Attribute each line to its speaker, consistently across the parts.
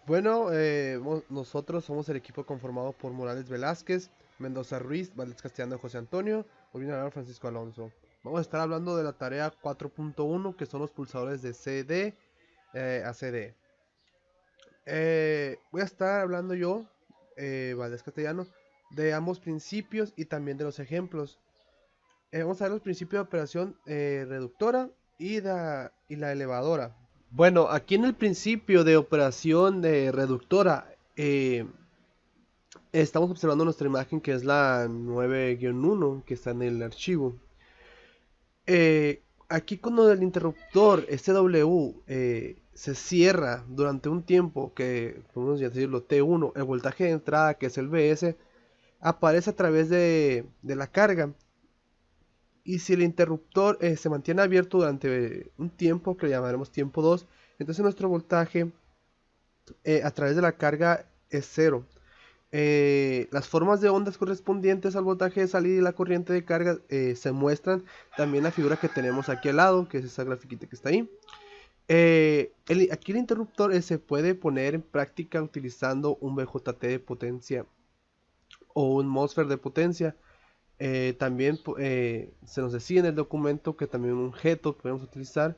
Speaker 1: Bueno, nosotros somos el equipo conformado por Morales Velázquez, Mendoza Ruiz, Valdés Castellano, José Antonio, Molina Francisco Alonso. Vamos a estar hablando de la tarea 4.1, que son los pulsadores de CD a CD. Voy a estar hablando yo, Valdés Castellano, de ambos principios y también de los ejemplos. Vamos a ver los principios de operación reductora y la elevadora. Bueno, aquí en el principio de operación de reductora, estamos observando nuestra imagen que es la 9-1 que está en el archivo. Aquí cuando el interruptor SW se cierra durante un tiempo, que podemos decirlo T1, el voltaje de entrada que es el VS, aparece a través de la carga. Y si el interruptor se mantiene abierto durante un tiempo, que le llamaremos tiempo 2, entonces nuestro voltaje a través de la carga es cero. Las formas de ondas correspondientes al voltaje de salida y la corriente de carga se muestran también en la figura que tenemos aquí al lado, que es esa grafiquita que está ahí. Aquí el interruptor se puede poner en práctica utilizando un BJT de potencia o un MOSFET de potencia. También se nos decía en el documento que también un JETO podemos utilizar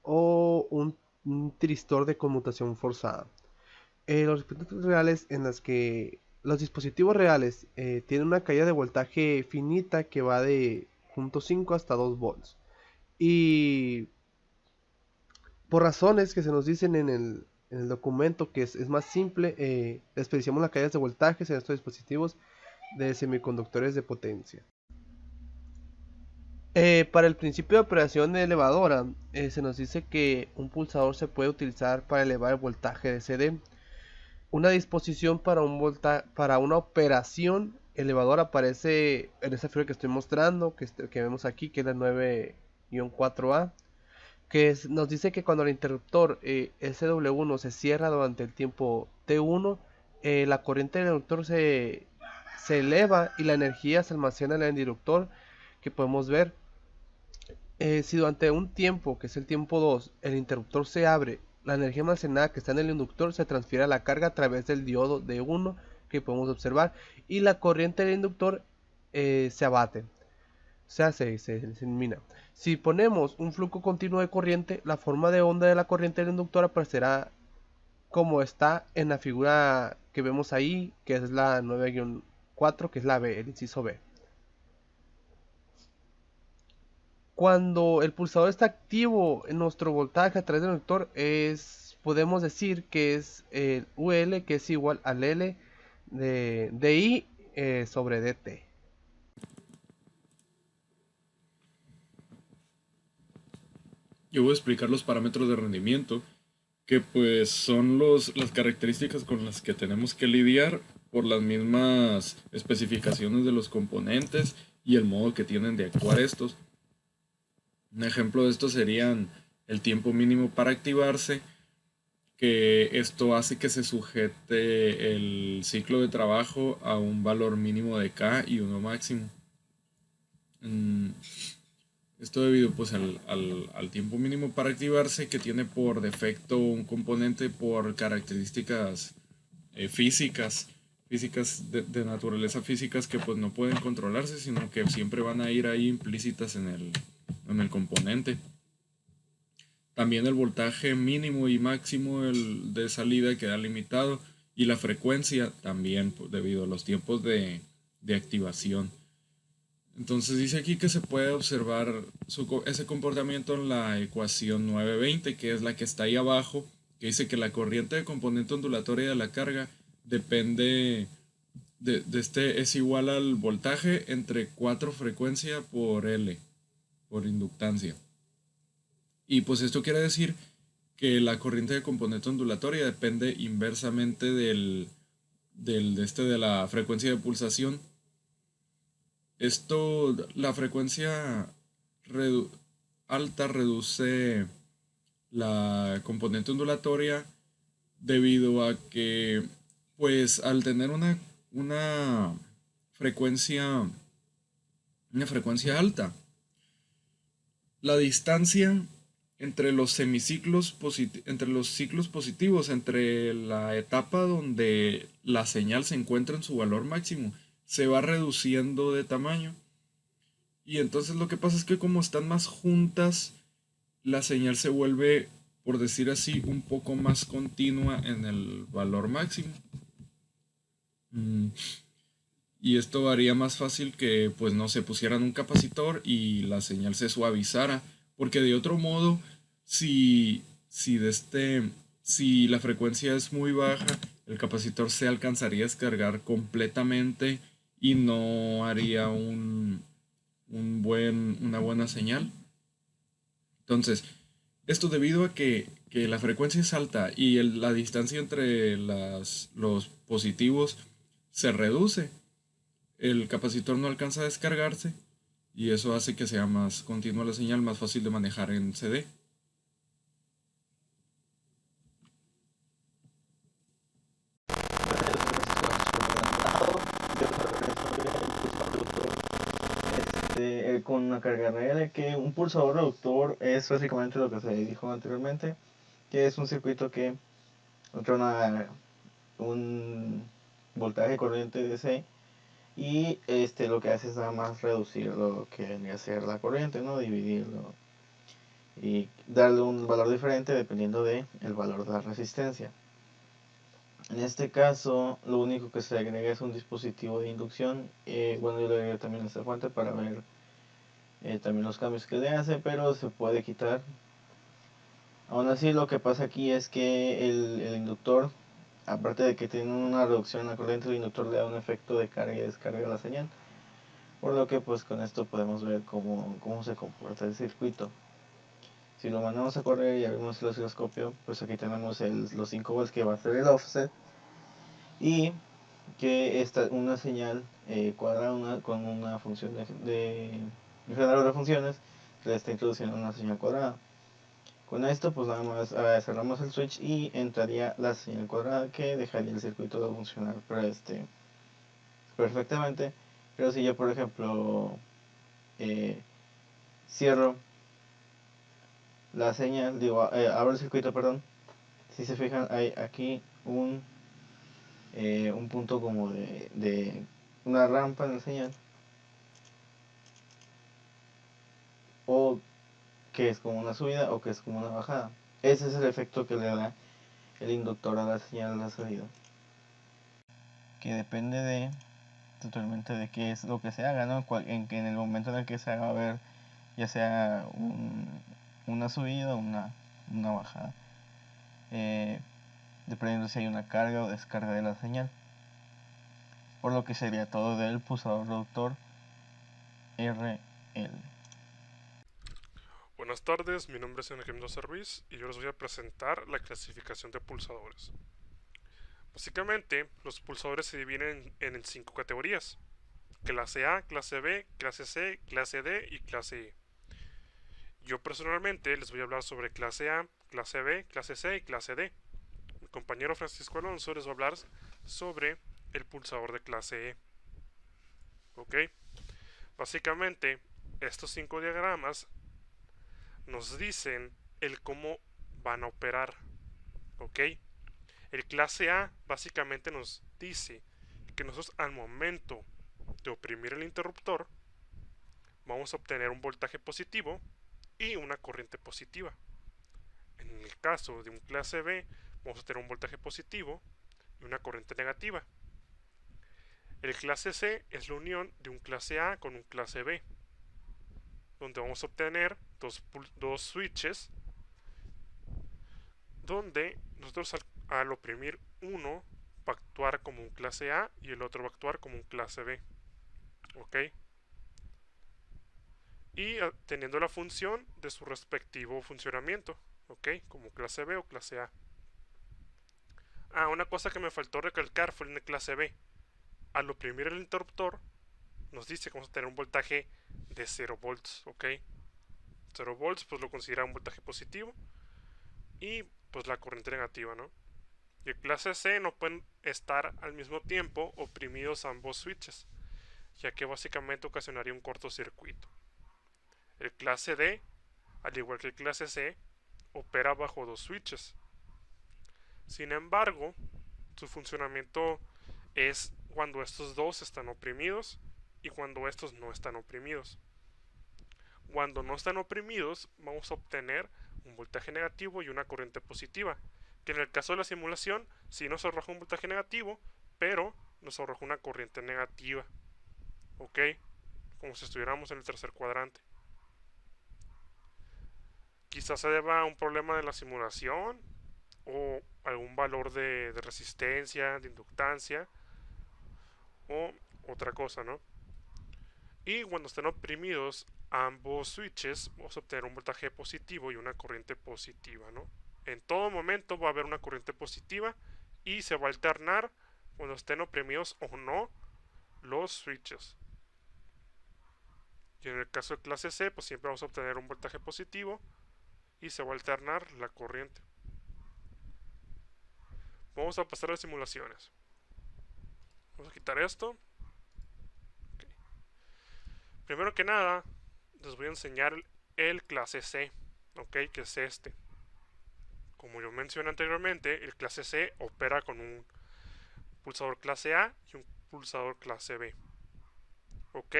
Speaker 1: o un tiristor de conmutación forzada. Los dispositivos reales en las que los dispositivos reales tienen una caída de voltaje finita que va de 0.5 hasta 2 volts. Y por razones que se nos dicen en el documento que es más simple, desperdiciamos las caídas de voltajes en estos dispositivos de semiconductores de potencia. Para el principio de operación de elevadora, se nos dice que un pulsador se puede utilizar para elevar el voltaje de CD. Una disposición para una operación elevadora aparece en esa figura que estoy mostrando, que vemos aquí, que es la 9-4A, nos dice que cuando el interruptor SW1 se cierra durante el tiempo T1, la corriente del inductor se eleva y la energía se almacena en el inductor, que podemos ver. Si durante un tiempo, que es el tiempo 2, el interruptor se abre, la energía almacenada que está en el inductor se transfiere a la carga a través del diodo D1 que podemos observar, y la corriente del inductor se abate, o sea, se elimina. Si ponemos un flujo continuo de corriente, la forma de onda de la corriente del inductor aparecerá como está en la figura que vemos ahí, que es la 9-4, que es la B, el inciso B. Cuando el pulsador está activo, en nuestro voltaje a través del inductor podemos decir que es el UL, que es igual al L de DI sobre DT.
Speaker 2: Yo voy a explicar los parámetros de rendimiento, que pues son las características con las que tenemos que lidiar por las mismas especificaciones de los componentes y el modo que tienen de actuar estos. Un ejemplo de esto serían el tiempo mínimo para activarse, que esto hace que se sujete el ciclo de trabajo a un valor mínimo de K y uno máximo. Mm, Esto debido pues al tiempo mínimo para activarse, que tiene por defecto un componente por características físicas de naturaleza físicas, que pues no pueden controlarse, sino que siempre van a ir ahí implícitas en el componente. También el voltaje mínimo y máximo de salida queda limitado, y la frecuencia también, pues, debido a los tiempos de activación. Entonces dice aquí que se puede observar ese comportamiento en la ecuación 920, que es la que está ahí abajo, que dice que la corriente de componente ondulatoria de la carga depende es igual al voltaje entre 4 frecuencia por L, por inductancia. Y pues esto quiere decir que la corriente de componente ondulatoria depende inversamente de la frecuencia de pulsación. La frecuencia redu alta reduce la componente ondulatoria, debido a que, pues, al tener una frecuencia, una frecuencia alta, la distancia entre los entre los ciclos positivos, entre la etapa donde la señal se encuentra en su valor máximo, se va reduciendo de tamaño. Y entonces lo que pasa es que como están más juntas, la señal se vuelve, por decir así, un poco más continua en el valor máximo. Y esto haría más fácil que, pues no se pusieran un capacitor y la señal se suavizara. Porque de otro modo, si, si, de este, si la frecuencia es muy baja, el capacitor se alcanzaría a descargar completamente y no haría una buena señal. Entonces, esto debido a que la frecuencia es alta y la distancia entre los positivos se reduce, el capacitor no alcanza a descargarse y eso hace que sea más continua la señal, más fácil de manejar en CD.
Speaker 3: Con una carga real, que un pulsador reductor es básicamente lo que se dijo anteriormente, que es un circuito que controla un voltaje corriente DC y lo que hace es nada más reducir lo que vendría a ser la corriente, ¿no? Dividirlo y darle un valor diferente dependiendo de el valor de la resistencia. En este caso, lo único que se agrega es un dispositivo de inducción. Bueno, yo le agregué también esta fuente para ver también los cambios que le hace, pero se puede quitar. Aún así, lo que pasa aquí es que el inductor, aparte de que tiene una reducción en la corriente, el inductor le da un efecto de carga y descarga a la señal. Por lo que pues con esto podemos ver cómo se comporta el circuito. Si lo mandamos a correr y abrimos el osciloscopio, pues aquí tenemos los 5 volts que va a ser el offset. Y que esta una señal cuadrada con una función de un generador de funciones le está introduciendo una señal cuadrada. Con esto pues nada más cerramos el switch y entraría la señal cuadrada que dejaría el circuito de funcionar perfectamente. Pero si yo por ejemplo cierro la señal, abro el circuito, perdón, si se fijan hay aquí un punto como de una rampa en la señal, o que es como una subida o que es como una bajada. Ese es el efecto que le da el inductor a la señal de la salida, que depende totalmente de qué es lo que se haga, ¿no? En el momento en el que se haga ver, ya sea una subida o una bajada, dependiendo si hay una carga o descarga de la señal. Por lo que sería todo del pulsador reductor RL.
Speaker 4: Buenas tardes, mi nombre es Enrique Mendoza Ruiz y yo les voy a presentar la clasificación de pulsadores. Básicamente, los pulsadores se dividen en 5 categorías: clase A, clase B, clase C, clase D y clase E. Yo personalmente les voy a hablar sobre clase A, clase B, clase C y clase D. Mi compañero Francisco Alonso les va a hablar sobre el pulsador de clase E. ¿Ok? Básicamente, estos 5 diagramas nos dicen el cómo van a operar. ¿Ok? El clase A básicamente nos dice que nosotros al momento de oprimir el interruptor vamos a obtener un voltaje positivo y una corriente positiva. En el caso de un clase B vamos a tener un voltaje positivo y una corriente negativa. El clase C es la unión de un clase A con un clase B, donde vamos a obtener dos switches, donde nosotros al oprimir uno va a actuar como un clase A y el otro va a actuar como un clase B. ¿Ok? Y teniendo la función de su respectivo funcionamiento. ¿Ok? Como clase B o clase A. Una cosa que me faltó recalcar fue en el clase B. Al oprimir el interruptor nos dice que vamos a tener un voltaje de 0 volts. ¿Ok? 0 volts pues lo considera un voltaje positivo y pues la corriente negativa, ¿no? Y el clase C no pueden estar al mismo tiempo oprimidos ambos switches, ya que básicamente ocasionaría un cortocircuito. El clase D, al igual que el clase C, opera bajo dos switches. Sin embargo, su funcionamiento es cuando estos dos están oprimidos y cuando estos no están oprimidos. Cuando no están oprimidos, vamos a obtener un voltaje negativo y una corriente positiva, que en el caso de la simulación sí nos arroja un voltaje negativo, pero nos arroja una corriente negativa. ¿Ok? Como si estuviéramos en el tercer cuadrante. Quizás se deba a un problema de la simulación o algún valor de resistencia, de inductancia o otra cosa, ¿no? Y cuando estén oprimidos ambos switches, vamos a obtener un voltaje positivo y una corriente positiva, ¿no? En todo momento va a haber una corriente positiva y se va a alternar cuando estén oprimidos o no los switches. Y en el caso de clase C, pues siempre vamos a obtener un voltaje positivo y se va a alternar la corriente. Vamos a pasar a las simulaciones. Vamos a quitar esto. Okay. Primero que nada, les voy a enseñar el clase C, ¿ok? Que es este. Como yo mencioné anteriormente, el clase C opera con un pulsador clase A y un pulsador clase B. Ok.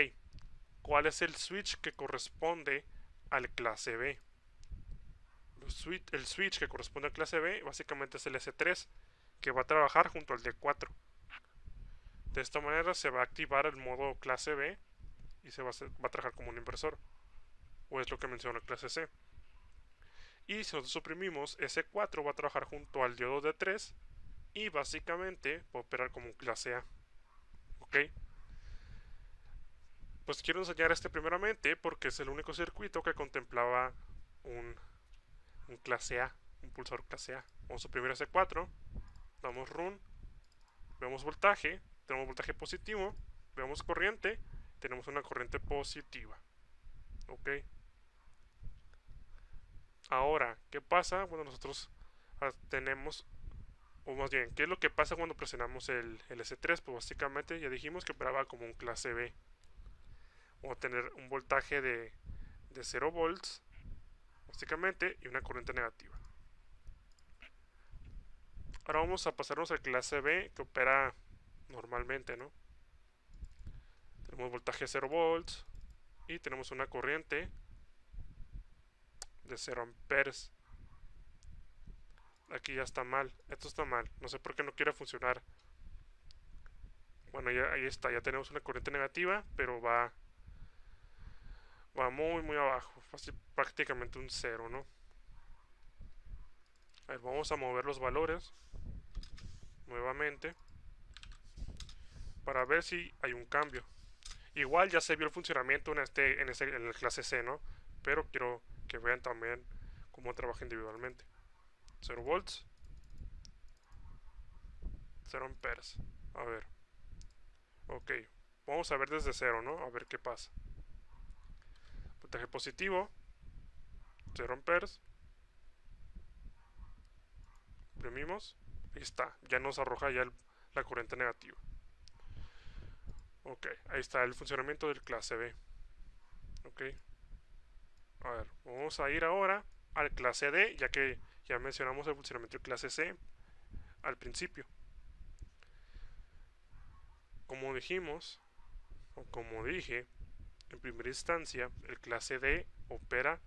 Speaker 4: ¿Cuál es el switch que corresponde al clase B? El switch que corresponde al clase B básicamente es el S3, que va a trabajar junto al D4. De esta manera se va a activar el modo clase B y va a trabajar como un inversor, o es lo que menciona la clase C. Y si nosotros suprimimos, S4 va a trabajar junto al diodo D3 y básicamente va a operar como un clase A. ¿Ok? Pues quiero enseñar este primeramente porque es el único circuito que contemplaba un clase A, un pulsador clase A. Vamos a suprimir S4, damos run, vemos voltaje, tenemos voltaje positivo, vemos corriente, tenemos una corriente positiva. ¿Ok? Ahora, ¿qué pasa cuando nosotros tenemos, o más bien, qué es lo que pasa cuando presionamos el S3? Pues básicamente ya dijimos que operaba como un clase B. Vamos a tener un voltaje de 0 volts, básicamente, y una corriente negativa. Ahora vamos a pasarnos al clase B, que opera normalmente, ¿no? Tenemos voltaje 0 volts y tenemos una corriente de 0 amperes. Aquí ya está mal, esto está mal, no sé por qué no quiere funcionar. Bueno, ya, ahí está, ya tenemos una corriente negativa, pero va muy abajo, prácticamente un 0, ¿no? A ver, vamos a mover los valores nuevamente para ver si hay un cambio. Igual ya se vio el funcionamiento en el clase C, ¿no? Pero quiero que vean también cómo trabaja individualmente. 0 volts, 0 amperes. A ver. Ok, vamos a ver desde 0, ¿no? A ver qué pasa. Voltaje positivo, 0 amperes. Imprimimos. Ahí está, ya nos arroja ya la corriente negativa. Ok, ahí está el funcionamiento del clase B. Ok. A ver, vamos a ir ahora al clase D, ya que ya mencionamos el funcionamiento del clase C al principio. Como dijimos, o como dije, en primera instancia, el clase D opera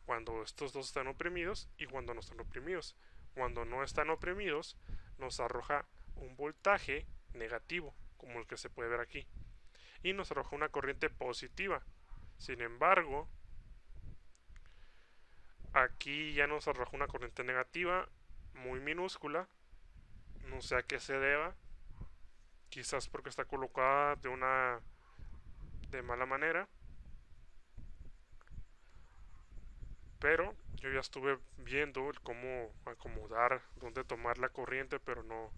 Speaker 4: cuando estos dos están oprimidos y cuando no están oprimidos. Cuando no están oprimidos, nos arroja un voltaje negativo, como el que se puede ver aquí, y nos arroja una corriente positiva. Sin embargo, aquí ya nos arroja una corriente negativa muy minúscula, no sé a qué se deba, quizás porque está colocada de mala manera, pero yo ya estuve viendo el cómo acomodar, dónde tomar la corriente, pero no,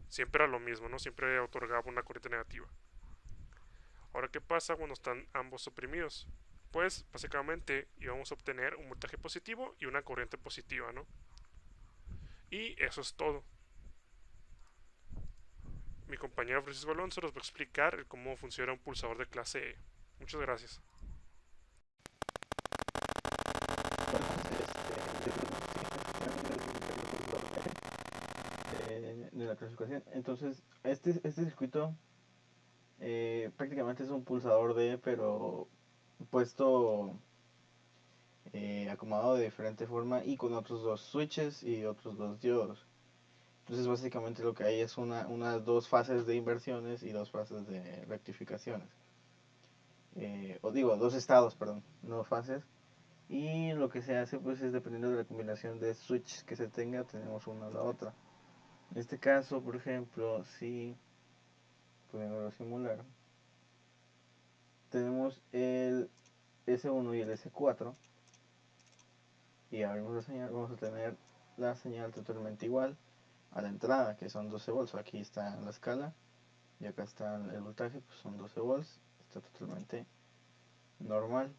Speaker 4: siempre era lo mismo, ¿no? Siempre otorgaba una corriente negativa. Ahora, ¿qué pasa cuando están ambos oprimidos? Pues básicamente íbamos a obtener un voltaje positivo y una corriente positiva, ¿no? Y eso es todo. Mi compañero Francisco Alonso nos va a explicar cómo funciona un pulsador de clase E. Muchas gracias.
Speaker 3: Entonces, la clasificación. Entonces, este circuito prácticamente es un pulsador D, pero puesto acomodado de diferente forma y con otros dos switches y otros dos diodos. Entonces básicamente lo que hay es unas dos fases de inversiones y dos fases de rectificaciones. O digo, dos estados, perdón, no fases. Y lo que se hace pues es dependiendo de la combinación de switches que se tenga, tenemos una o la otra. En este caso, por ejemplo, si pudiéndolo simular, tenemos el S1 y el S4 y abrimos la señal, vamos a tener la señal totalmente igual a la entrada, que son 12 volts. Aquí está la escala y acá está el voltaje, pues son 12 volts, está totalmente normal.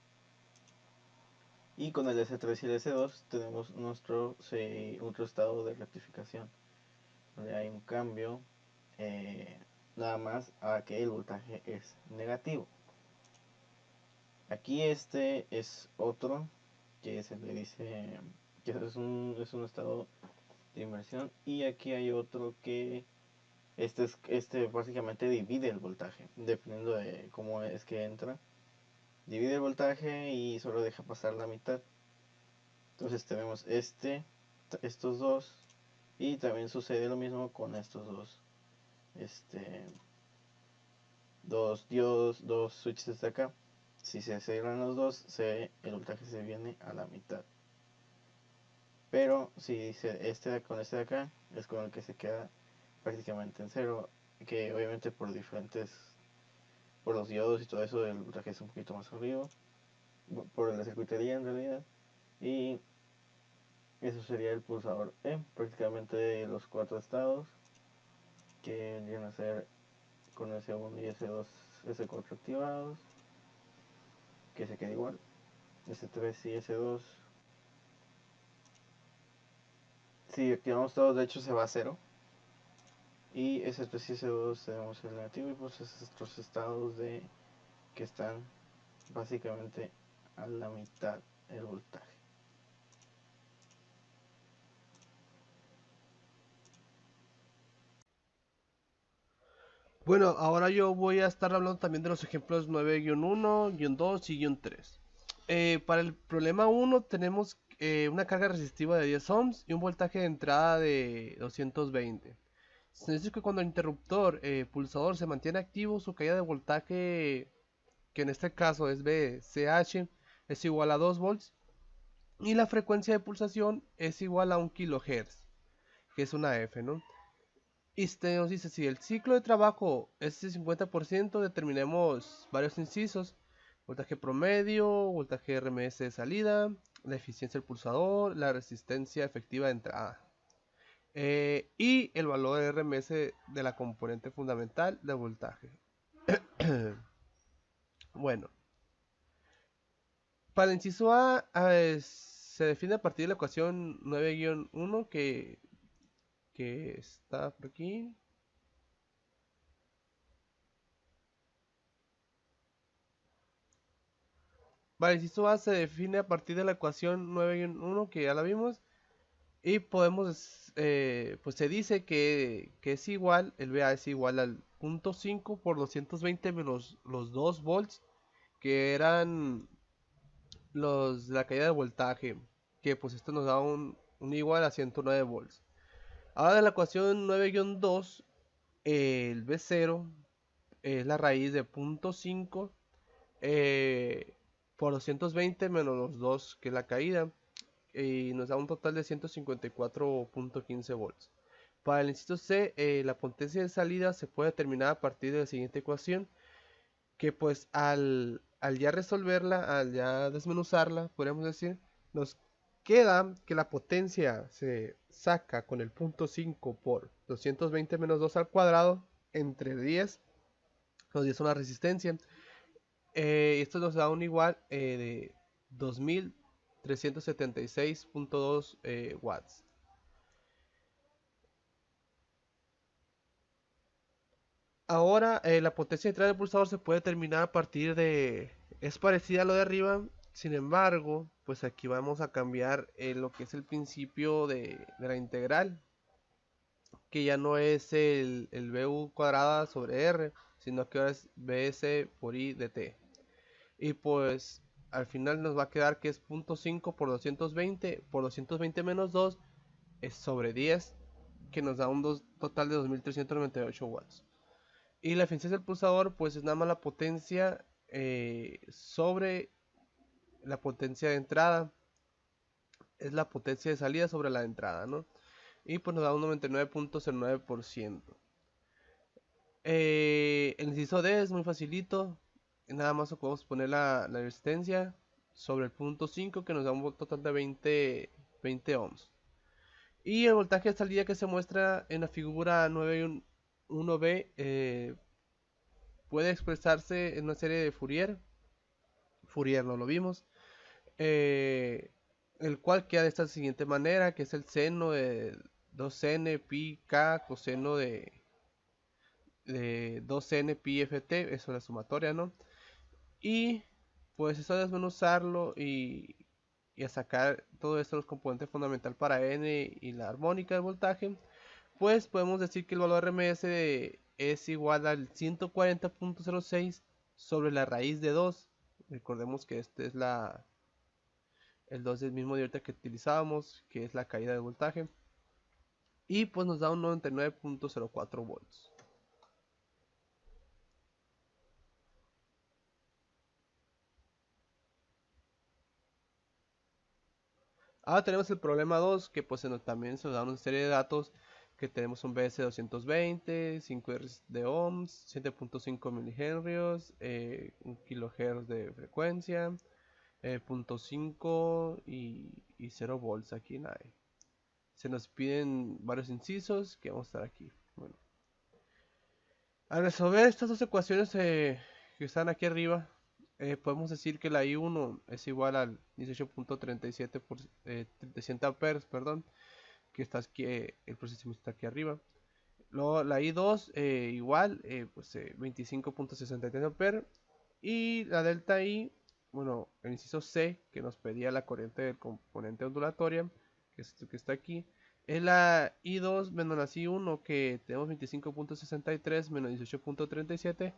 Speaker 3: Y con el S3 y el S2 tenemos nuestro otro estado de rectificación, donde hay un cambio nada más a que el voltaje es negativo. Aquí este es otro que se le dice que es un estado de inversión, y aquí hay otro que este básicamente divide el voltaje dependiendo de cómo es que entra, divide el voltaje y solo deja pasar la mitad. Entonces tenemos estos dos, y también sucede lo mismo con estos dos dos diodos, dos switches de acá. Si se cierran los dos, el voltaje se viene a la mitad. Pero si con este de acá es con el que se queda prácticamente en cero, que obviamente por los diodos y todo eso el voltaje es un poquito más arriba, por la circuitería en realidad. Y eso sería el pulsador E, prácticamente los cuatro estados que vendrían a ser con S1 y S2, S4 activados, que se queda igual, S3 y S2. Si activamos todos, de hecho se va a cero. Y S3 y S2 tenemos el negativo, y pues estos estados que están básicamente a la mitad el voltaje.
Speaker 1: Bueno, ahora yo voy a estar hablando también de los ejemplos 9-1, 2 y 3. Para el problema 1 tenemos una carga resistiva de 10 ohms y un voltaje de entrada de 220. Se dice que cuando el interruptor pulsador se mantiene activo, su caída de voltaje, que en este caso es VCH, es igual a 2 volts, y la frecuencia de pulsación es igual a 1 kHz, que es una F, ¿no? Y nos dice, si el ciclo de trabajo es de 50%, determinemos varios incisos: voltaje promedio, voltaje RMS de salida, la eficiencia del pulsador, la resistencia efectiva de entrada, y el valor de RMS de la componente fundamental de voltaje. Bueno, para el inciso A, se define a partir de la ecuación 9-1 que está por aquí. Vale, el inciso A se define a partir de la ecuación 9-1 que ya la vimos, y podemos, pues se dice que es igual, el VA es igual al 0.5 por 220 menos los 2 volts que eran los de la caída de voltaje, que pues esto nos da un igual a 109 volts. Ahora de la ecuación 9-2, el V0 es la raíz de 0.5 por 220 menos los 2 que es la caída, y nos da un total de 154.15 volts. Para el inciso C, la potencia de salida se puede determinar a partir de la siguiente ecuación, que pues al ya resolverla, al ya desmenuzarla, podríamos decir, nos queda que la potencia se saca con el 0.5 por 220 menos 2 al cuadrado entre 10, nos dice una resistencia. Esto nos da un igual de 2376.2 watts. Ahora la potencia de entrada del pulsador se puede determinar a partir de... Es parecida a lo de arriba, sin embargo, pues aquí vamos a cambiar lo que es el principio de la integral. que ya no es el BU cuadrada sobre R, sino que ahora es BS por I de T. Y pues al final nos va a quedar que es 0.5 por 220 menos 2 es sobre 10, que nos da un total de 2398 watts. Y la eficiencia del pulsador pues es nada más la potencia sobre la potencia de entrada, es la potencia de salida sobre la de entrada, ¿no? Y pues nos da un 99.09%. El inciso D es muy facilito, nada más podemos poner la resistencia sobre el punto 5, que nos da un total de 20 ohms. Y el voltaje de salida que se muestra en la figura 9.1b puede expresarse en una serie de Fourier no lo vimos, el cual queda de esta siguiente manera, que es el seno de 2n pi k coseno de 2n pi ft, eso es la sumatoria, ¿no? Y pues eso es desmenuzarlo y a sacar todo esto, los componentes fundamental para n y la armónica del voltaje, pues podemos decir que el valor RMS es igual al 140.06 sobre la raíz de 2. Recordemos que este es el 2 del mismo de ahorita que utilizábamos, que es la caída de voltaje, y pues nos da un 99.04 volts. Ahora tenemos el problema 2, que pues también se nos da una serie de datos, que tenemos un BS 220, 5 R de ohms, 7.5 milihenrios, 1 kHz de frecuencia, 0.5 y 0 volts aquí en AE. Se nos piden varios incisos que vamos a estar aquí. Bueno, al resolver estas dos ecuaciones que están aquí arriba, podemos decir que la I1 es igual al 18.37 por 700 amperes, perdón, que está aquí, el procesamiento está aquí arriba. Luego la I2 igual, pues 25.63 amperes, y la delta I, bueno, el inciso C, que nos pedía la corriente del componente ondulatoria, que es esto que está aquí, es la I2 menos la I1, que tenemos 25.63 menos 18.37,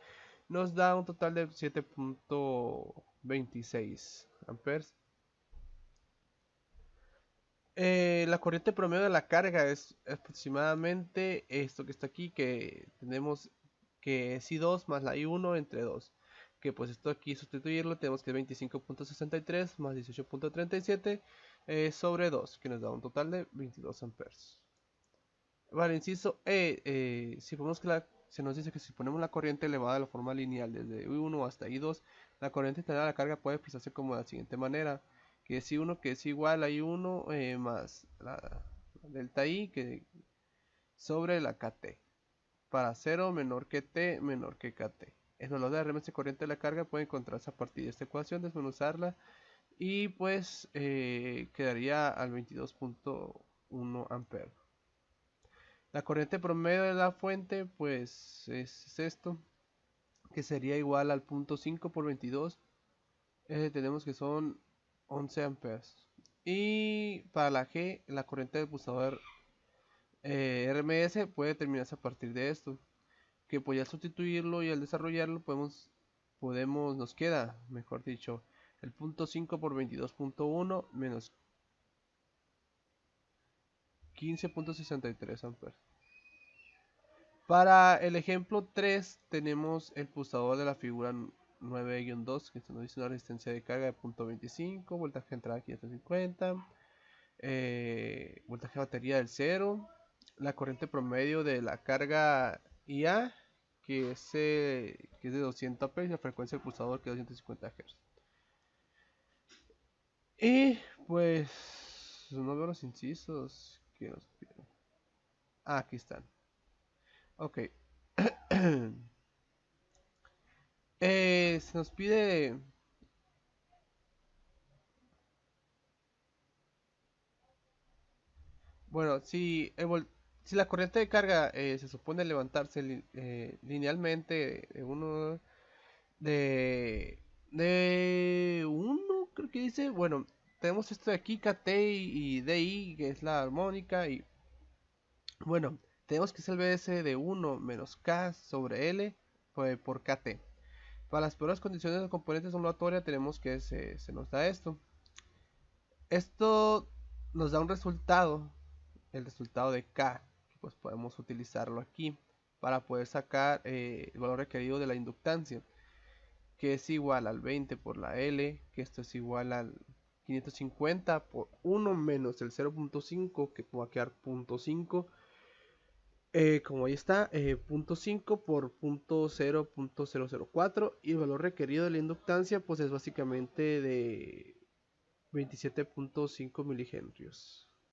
Speaker 1: nos da un total de 7.26 amperes. La corriente promedio de la carga es aproximadamente esto que está aquí, que tenemos que es I2 más la I1 entre 2, que pues esto aquí sustituirlo tenemos que 25.63 más 18.37 sobre 2, que nos da un total de 22 amperes. Vale, inciso si ponemos que se nos dice que si ponemos la corriente elevada de la forma lineal desde I1 hasta I2, la corriente general de la carga puede expresarse como de la siguiente manera, que es I1 que es igual a I1 más la delta I que sobre la KT, para 0 menor que T menor que KT. El valor de RMS corriente de la carga puede encontrarse a partir de esta ecuación, desmenuzarla, y pues quedaría al 22.1 amperes. La corriente promedio de la fuente pues es esto, que sería igual al 0.5 por 22, tenemos que son 11 amperes. Y para la G, la corriente del pulsador RMS puede determinarse a partir de esto, que pues al sustituirlo y al desarrollarlo nos queda, mejor dicho, el 0.5 por 22.1 menos 15.63 amperes. Para el ejemplo 3 tenemos el pulsador de la figura 9-2, que nos dice una resistencia de carga de 0.25, voltaje de entrada 550, voltaje de batería del 0, la corriente promedio de la carga IA, que es de 200 amperes, y la frecuencia del pulsador, que es 250 Hz. Y pues no veo los incisos que nos piden. Aquí están. Ok. Se nos pide bueno, si la corriente de carga se supone levantarse linealmente de uno, creo que dice, bueno, tenemos esto de aquí, KT y DI, que es la armónica, y bueno, tenemos que es el BS de 1 menos K sobre L por KT. Para las peores condiciones de componentes ondulatoria tenemos que se nos da esto. Esto nos da un resultado, el resultado de K, que pues podemos utilizarlo aquí para poder sacar el valor requerido de la inductancia, que es igual al 20 por la L, que esto es igual al 550 por 1 menos el 0.5, que va a quedar 0.5. Como ahí está, 0.5 por 0.004, y el valor requerido de la inductancia pues es básicamente de 27.5 milihenrios.